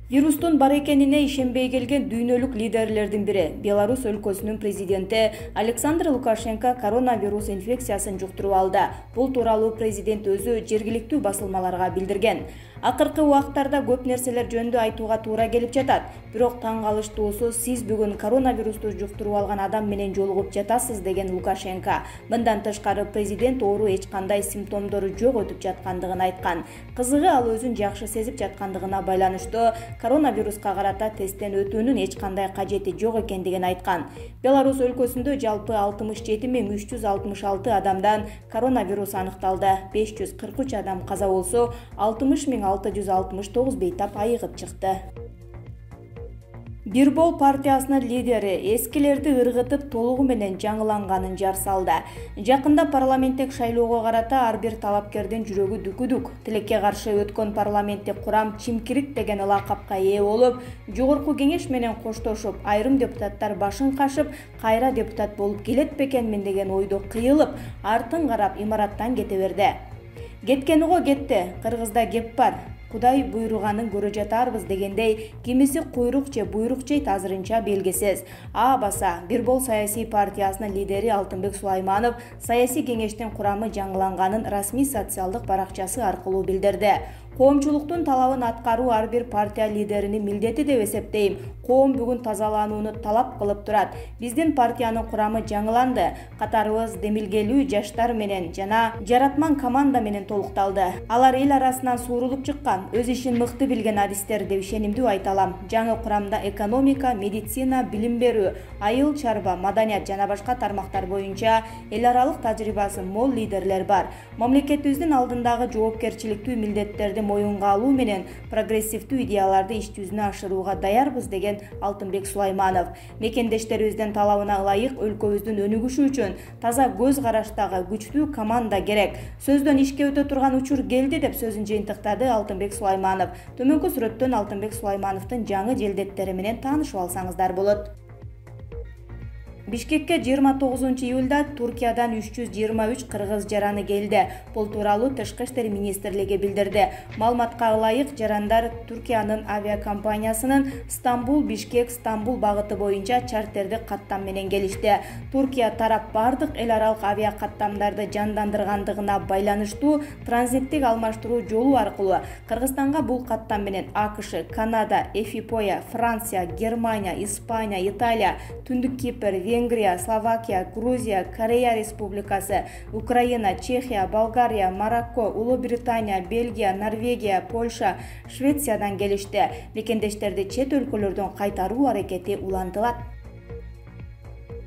Вирустун бар экенине ишенбей келген дүйнөлүк лидерлердин бири Беларусь өлкөсүнүн президенти Александр Лукашенко коронавирус инфекциясын жуктуруп алды. Бул тууралуу президент өзү жергиликтүү басылмаларга билдирген. Акыркы убактарда көп нерселер жөнүндө айтууга туура келип жатат. Бирок таң калыштуусу, сиз бүгүн коронавирусту жуктуруп алган адам менен жолугуп жатасыз, деген Лукашенко. Мындан тышкары президент оору эч кандай симптомдору жок өтүп жаткандыгын айткан. Кызыгы, ал өзүн жакшы сезип жаткандыгына байланыштуу коронавируска карата тесттен өтүүнүн эч кандай кажети жок экендигин айткан. Беларусь өлкөсүндө жалпы 67.366 адамдан коронавирус аныкталды. 543 адам каза болсо, 60.669 бейтап айыгып чыкты. Бирбол партиясынын лидери эскилерди ыргытып толугу менен жаңыланганын жар салды. Жакында парламенттик шайлоого карата ар бир талапкердин жүрөгү дүкүдүк. Тилекке каршы өткөн парламенттик курам чимкирик деген лакапка ээ болуп, жогорку кеңеш менен коштошуп, айрым депутаттар башын кашып, кайра депутат болуп келет бекенмин деген ойдо кыйылып, артын карап имараттан кете берди. Кеткени кетти, кыргызда кеп бар. Кудай буйруганын көрө жатарбыз дегендей, кимиси куйрук же буйрук жейт, азырынча белгисиз. Баса Бирбол саясий партиясынын лидери Алтынбек Сулайманов саясий кеңештин курамы жаңыланганын расмий социалдык баракчасы аркылуу билдирди. Коомчулуктун талабын аткаруу ар бир партия лидеринин милдети деп эсептейм. Коом бүгүн тазаланууну талап кылып турат. Биздин партиянын курамы жаңыланды. Катарыбыз демилгелүү жаштар менен жана жаратман команда менен толукталды. Алар эл арасынан суурулуп чыккан, өз ишин мыкты билген адистер деп ишенимдүү айта алам. Жаңы курамда экономика, медицина, билим берүү, айыл чарба, маданият жана башка тармактар боюнча эл аралык тажрыйбасы мол лидерлер бар. Мамлекетибиздин алдындагы жоопкерчиликтүү милдеттерди моюнга алуу менен прогрессивдүү идеяларды иш жүзүнө ашырууга даярбыз, деген Алтынбек Сулайманов. Мекендештерибиздин талабына ылайык өлкөбүздүн өнүгүшү үчүн таза көз караштагы күчтүү команда керек. Сөздөн ишке өтө турган учур келди, деп сөзүн жыйынтыктады Алтынбек Сулайманов. Төмөнкү сүрөттөн Алтынбек Сулаймановдун жаңы желдеттери менен таанышып алсаңыздар болот. Бишкекке 29 июлда Туркиядан 323 кыргыз жараны келди. Бул тууралуу Тышкы иштер министрлиги билдирди. Маалыматка ылайык, жарандар Туркиянын авиакомпаниясынын Стамбул-Бишкек-Стамбул багыты боюнча чартерди каттам менен келишти. Туркия тарап бардык эл аралык авиакаттамдарды жандандыргандыгына байланыштуу транзиттик алмаштыруу жолу аркылуу Кыргызстанга бул каттам менен АКШ, Канада, Эфипоя, Франция, Германия, Испания, Италия, Түндүк Кипр, Венгрия, Словакия, Грузия, Корея Республикасы, Украина, Чехия, Болгария, Марокко, Улуу Британия, Бельгия, Норвегия, Польша, Швециядан келишти. Мекендештерди чет өлкөлөрдөн кайтаруу аракети улантылат.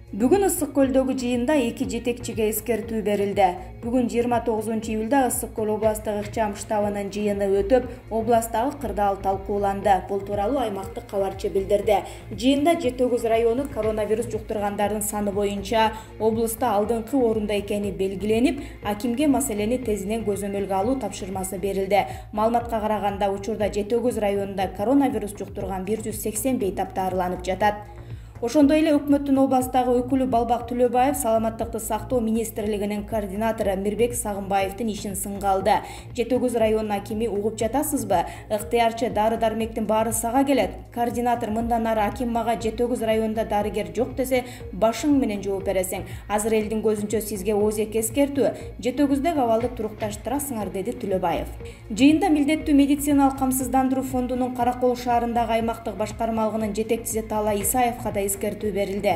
Бүгүн Ысык көлдөгү жыйында 2 жетекчиге эскертүү берилди. Бүгүн 29 июлда Ысык көл областык ыкчам штабынын жыйыны өтүп, областагы кырдаал талкууланды. Бул тууралуу аймактык кабарчы билдирди. Жыйында Жетөгүз району коронавирус жуктургандардын саны боюнча облуста алдыңкы орунда экени белгиленип, акимге маселени тезинен көзөмөлгө алуу тапшырмасы берилди. Маалыматка караганда, учурда Жетөгүз районунда коронавирус жуктурган 180 бейтап дарыланып жатат. Ошондой эле өкмөттүн областагы өкүлү Балбак Түлөбаев саламаттыкты сактоо министрлигинин координатору Мирбек Сагынбаевдин ишин сынга алды. Жетөгүз районунун акими угуп жатасызбы? Ыктыярчы дары-дармектин баары сага келет. Координатор мындан ары аким мага Жетөгүз районунда дарыгер жок десе, башың менен жооп бересиң. Азыр элдин көзүнчө сизге озек эскертүү. Жетөгүздө абалды турукташтырасыңар, деди Түлөбаев. Жыйында милдеттүү медициналык камсыздандыруу фондунун Каракол шаарындагы аймактык башкармалыгынын жетекчиси Тала Исаевга да эскертүү берилди.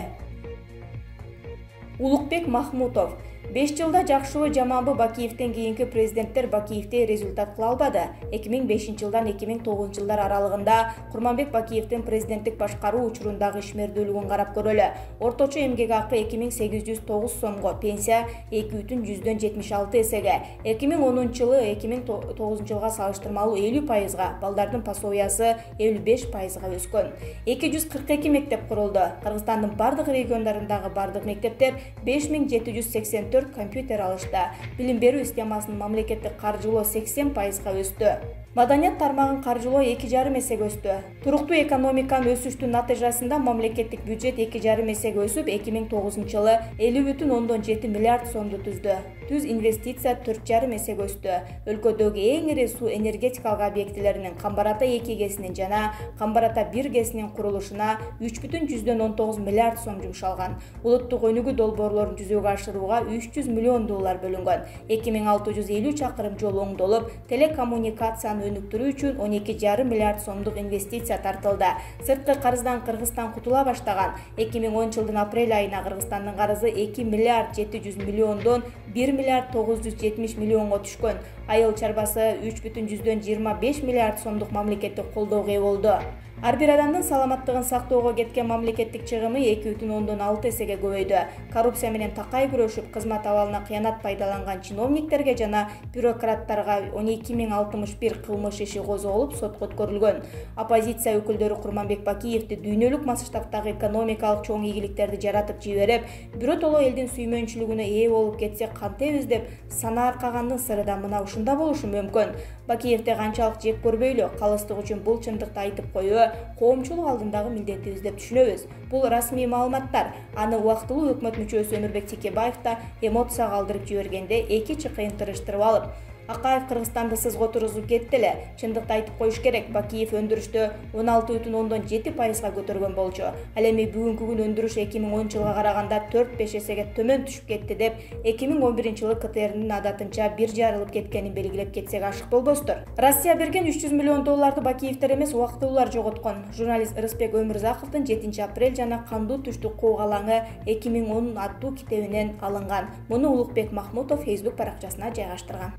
Улукбек Махмутов: 5 жылда Жакшыбай Жаманбы Бакиевден кийинки президенттер Бакиевдей результат кыла албады. 2005 жылдан 2009 жылдар аралыгында Курманбек Бакиевдин президенттик башкаруу учурундагы ишмердүүлүгүн карап көрөлү. Орточо эмгек акы 2809 сомго, пенсия 2,176 эсеге, 2010 жылы 2009 жылга салыштырмалуу 50%, балдардын пособиясы 55%га өскөн. 242 мектеп курулду. Кыргызстандын бардык региондарындагы бардык мектептер 5784 компьютер алышты. Билим берүү системасынын мамлекеттик каржылоо 80%га өстү. Маданият тармагын каржылоо 2,5 эсеге өстү. Туруктуу экономиканын өсүштүн натыйжасында мамлекеттик бюджет 2,5 эсеге өсүп, 2009-жылы 50,7 миллиард сомду түздү. Түз инвестиция 4,5 эсеге өстү. Өлкөдөгү эң ири суу энергетикалык объектилеринин Камбар-Ата 2 кесинин жана Камбар-Ата 1 кесинин курулушуна 3,19 миллиард сом жумшалган. Улуттук өнүгүү долбоорлорун жүзөгө ашырууга 300 миллион доллар бөлүнгөн. 2650 чакырым жол оңдолуп, телекоммуникацияны өнүктүрүү үчүн 12,5 миллиард сомдук инвестиция тартылды. Сырткы карыздан Кыргызстан кутула баштаган. 2010-жылдын апрель айына Кыргызстандын карызы 2 миллиард 700 миллиондон 1 миллиард 970 миллионго түшкөн. Айыл чарбасы 3,25 миллиард сомдук мамлекеттик колдоого ээ болду. Ар бир адамдын саламаттыгын сактоого кеткен мамлекеттик чыгымы 2,6 эсеге көбөйдү. Коррупция менен такай күрөшүп, кызмат абалына кыянат пайдаланган чиновниктерге жана бюрократтарга 12,061 кылмыш иши козголуп, сотко өткөрүлгөн. Оппозиция өкүлдөрү Курманбек Бакиевди дүйнөлүк масштабтагы экономикалык чоң ийгиликтерди жаратып жиберип, биротоло элдин сүймөнчүлүгүнө ээ болуп кетсек кантебиз деп сана аркагандын сыры да мына ушунда болушу мүмкүн. Бакиевди канчалык жек көрбөйлү, калыстык үчүн бул чындыкты айтып коюу коомчулук алдындагы милдетибиз деп түшүнөбүз. Бул расмий маалыматтар. Аны убактылуу өкмөт мүчөсү Өмүрбек Текебаев да эмоция калтырып жибергенде эки чыкыйын тырыштырып алып, Акаев Кыргызстанды сызга отургузуп кетти эле. Чындыкты айтып коюш керек, Бакиев өндүрүштү 16,7%га көтөргөн болчу. Ал эми бүгүнкү күн өндүрүш 2010-жылга караганда 4-5 эсеге төмөн түшүп кетти деп 2011-жылы КТРдин адатынча бир жарылып кеткенин белгилеп кетсек ашык болбостур. Россия берген 300 миллион долларды Бакиевдер эмес, убактылуулар жоготкон. Журналист Ырысбек Өмүрзаковдун 7-апрель жана Кандуу түштүк куугалаңы 2010 аттуу китебинен алынган. Муну Улукбек Махмутов Facebook баракчасына жайгаштырган.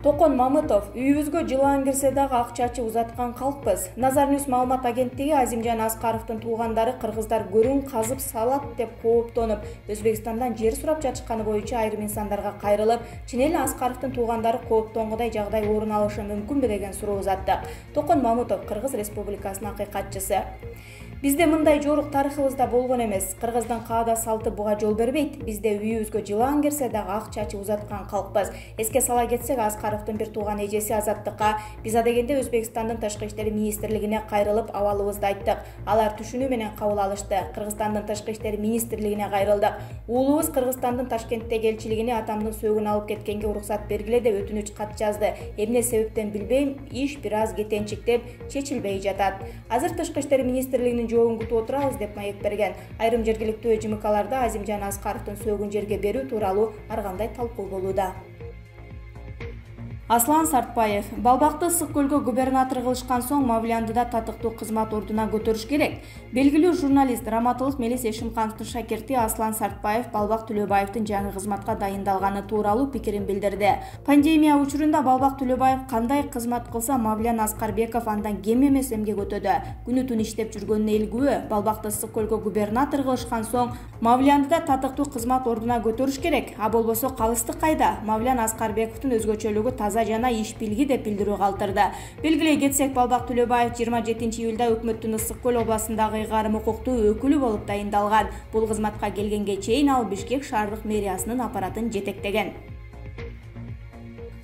Токон Мамытов: үйүбүзгө жылаан кирсе дагы ак чачы узаткан калкпыз. Назарнюс маалымат агенттиги Азимжан Аскаровдун туугандары кыргыздар көрүн казып салат деп кооптонуп, Өзбекстандан жер сурап жатышканы боюнча айрым инсандарга кайрылып, чын эле Аскаровдун туугандары кооптонгудай жагдай орун алышы мүмкүнбү деген суроо узатты. Токон Мамытов, Кыргыз Республикасынын акыйкатчысы: Бизде мындай жорук тарыхыбызда болгон эмес. Кыргыздын каада салты буга жол бербейт. Бизде үйүбүзгө жылаан кирсе дагы ак чачы узаткан калкпыз. Эске сала кетсек, Аскаровдун бир тууган эжеси Азаттыкка: биз адегенде Өзбекстандын тышкы иштер министрлигине кайрылып, абалыбызды айттык. Алар түшүнүү менен кабыл алышты. Кыргызстандын тышкы иштер министрлигине кайрылдык. Уулубуз Кыргызстандын Ташкенттеги элчилигине атамдын сөөгүн алып кеткенге уруксат бергиле деп өтүнүч кат жазды. Эмне себептен билбейм, иш бир аз кетенчиктеп чечилбей жатат. Азыр тышкы иштер министрлигинин жообун күтүп отурабыз деп маек берген. Айрым жергиликтүү ЖМКларда Азимжан Аскаровдун сөөгүн жерге берүү тууралуу ар кандай талкуу болууда. Аслан Сартбаев: Балбакты Ысык көлгө губернатор кылышкан соң Мавляндыда татыктуу кызмат ордуна көтөрүш керек. Белгилүү журналист, драматург Мелис Эшимкановдун шакирти Аслан Сартбаев Балбак Төлөбаевдин жаңы кызматка дайындалганы тууралуу пикирин билдирди. Пандемия учурунда Балбак Төлөбаев кандай кызмат кылса, Мавлян Аскарбеков андан кем эмес эмгек өтөдү. Күнү түн иштеп жүргөнүнө эл күбө. Балбакты Ысык көлгө губернатор кылышкан соң Мавляндыда татыктуу кызмат ордуна көтөрүш керек. А болбосо калыстык кайда? Мавлян Аскарбековдун өзгөчөлүгү таза жана иш билги деп билдирүү калтырды. Белгилей кетсек, Балбак Төлөбаев 27-июлда өкмөттүн Ысык көл областындагы ыйгарым укуктуу өкүлү болуп дайындалган. Бул кызматка келгенге чейин ал Бишкек шаардык мэриясынын аппаратын жетектеген.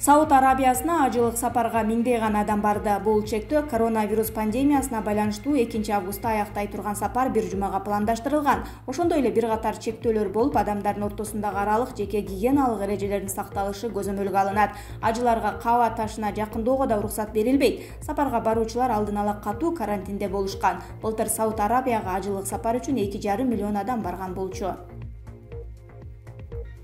Сауд Арабиясына ажылык сапарга миңдей гана адам барды. Бул чектөө коронавирус пандемиясына байланыштуу 2-августта аяктай турган сапар бир жумага пландаштырылган. Ошондой эле бир катар чектөөлөр болуп, адамдардын ортосундагы аралык, жеке гигиеналык эрежелердин сакталышы көзөмөлгө алынат. Ажыларга каба ташына жакындоого да уруксат берилбейт. Сапарга баруучулар алдын ала катуу карантинде болушкан. Былтыр Сауд Арабияга ажылык сапар үчүн 2,5 миллион адам барган болчу.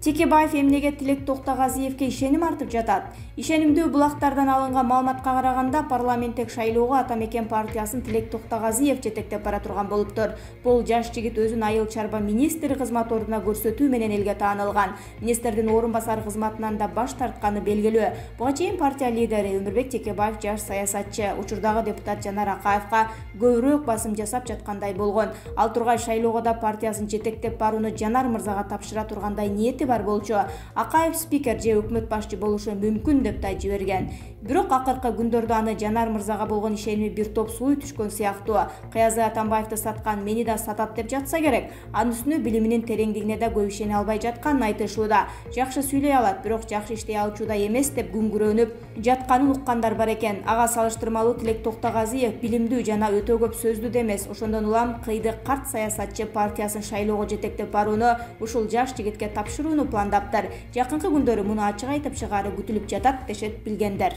Текебаев эмнеге Тилек Токтогазиевге ишеним артып жатат? Ишенимдүү булактардан алынган маалыматка караганда, парламенттик шайлоого Ата Мекен партиясын Тилек Токтогазиев жетектеп бара турган болуптур. Бул жаш жигит өзүн айыл чарба министри кызмат ордуна көрсөтүү менен элге таанылган. Министрдин орун басары кызматынан да баш тартканы белгилүү. Буга чейин партия лидери Өмүрбек Текебаев жаш саясатчы, учурдагы депутат Жанар Акаевка көбүрөөк басым жасап жаткандай болгон. Ал тургай шайлоого да партиясын жетектеп барууну Жанар мырзага тапшыра тургандай ниети бар бар болчу. Акаев спикер же өкмөт башчы болушу мүмкүн деп да жиберген. Бирок акыркы күндөрдө аны Жанар мырзага болгон ишеними бир топ сууй түшкөн сыяктуу. Кыязы Атамбаевди саткан мени да сатат деп жатса керек. Анын үстүнө билиминин тереңдигине да көп ишене албай жатканын айтышууда. Жакшы сүйлөй алат, бирок жакшы иштей алчу да эмес деп күңгүрөнүп жатканын уккандар бар экен. Ага салыштырмалуу Тилек Токтогазиев билимдүү жана өтө көп сөздүү да эмес. Ошондон улам кыйды карт саясатчы партиясын шайлоого жетектеп барууну, ушул жаш жигитке тапшырууну пландаптыр. Жакынкы күндөрү муну ачык айтып чыгаары күтүлүп жатат, дешет билгендер.